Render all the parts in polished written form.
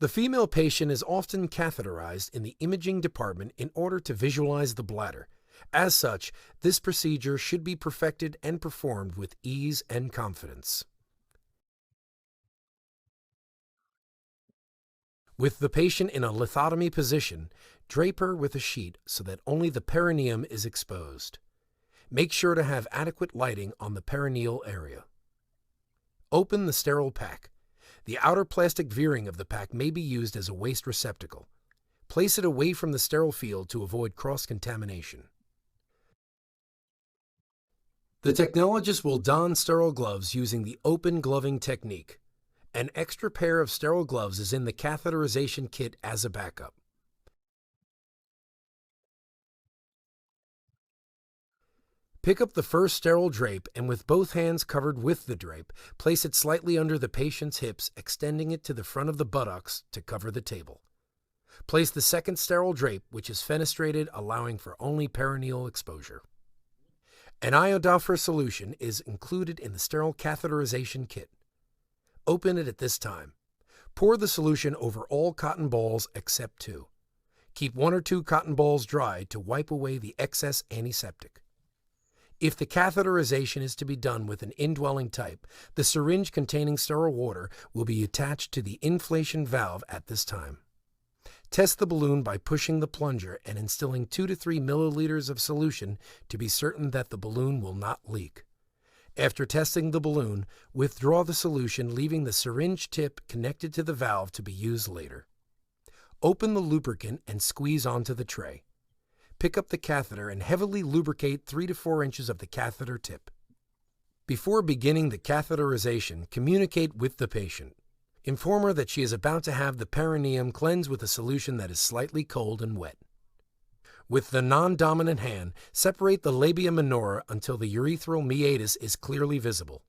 The female patient is often catheterized in the imaging department in order to visualize the bladder. As such, this procedure should be perfected and performed with ease and confidence. With the patient in a lithotomy position, drape her with a sheet so that only the perineum is exposed. Make sure to have adequate lighting on the perineal area. Open the sterile pack. The outer plastic veering of the pack may be used as a waste receptacle. Place it away from the sterile field to avoid cross-contamination. The technologist will don sterile gloves using the open gloving technique. An extra pair of sterile gloves is in the catheterization kit as a backup. Pick up the first sterile drape and with both hands covered with the drape, place it slightly under the patient's hips, extending it to the front of the buttocks to cover the table. Place the second sterile drape, which is fenestrated, allowing for only perineal exposure. An iodophor solution is included in the sterile catheterization kit. Open it at this time. Pour the solution over all cotton balls except 2. Keep 1 or 2 cotton balls dry to wipe away the excess antiseptic. If the catheterization is to be done with an indwelling type, the syringe containing sterile water will be attached to the inflation valve at this time. Test the balloon by pushing the plunger and instilling 2 to 3 milliliters of solution to be certain that the balloon will not leak. After testing the balloon, withdraw the solution, leaving the syringe tip connected to the valve to be used later. Open the lubricant and squeeze onto the tray. Pick up the catheter and heavily lubricate 3 to 4 inches of the catheter tip. Before beginning the catheterization, communicate with the patient. Inform her that she is about to have the perineum cleansed with a solution that is slightly cold and wet. With the non-dominant hand, separate the labia minora until the urethral meatus is clearly visible.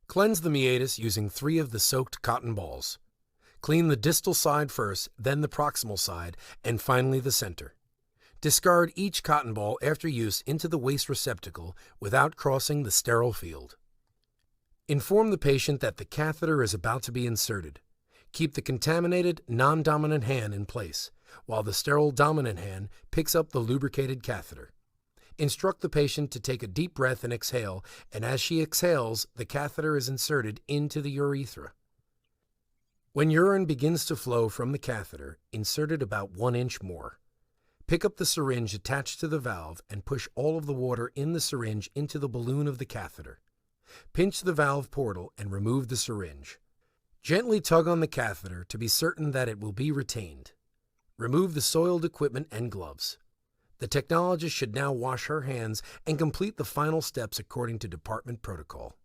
Cleanse the meatus using 3 of the soaked cotton balls. Clean the distal side first, then the proximal side, and finally the center. Discard each cotton ball after use into the waste receptacle without crossing the sterile field. Inform the patient that the catheter is about to be inserted. Keep the contaminated, non-dominant hand in place, while the sterile dominant hand picks up the lubricated catheter. Instruct the patient to take a deep breath and exhale, and as she exhales, the catheter is inserted into the urethra. When urine begins to flow from the catheter, insert it about 1 inch more. Pick up the syringe attached to the valve and push all of the water in the syringe into the balloon of the catheter. Pinch the valve portal and remove the syringe. Gently tug on the catheter to be certain that it will be retained. Remove the soiled equipment and gloves. The technologist should now wash her hands and complete the final steps according to department protocol.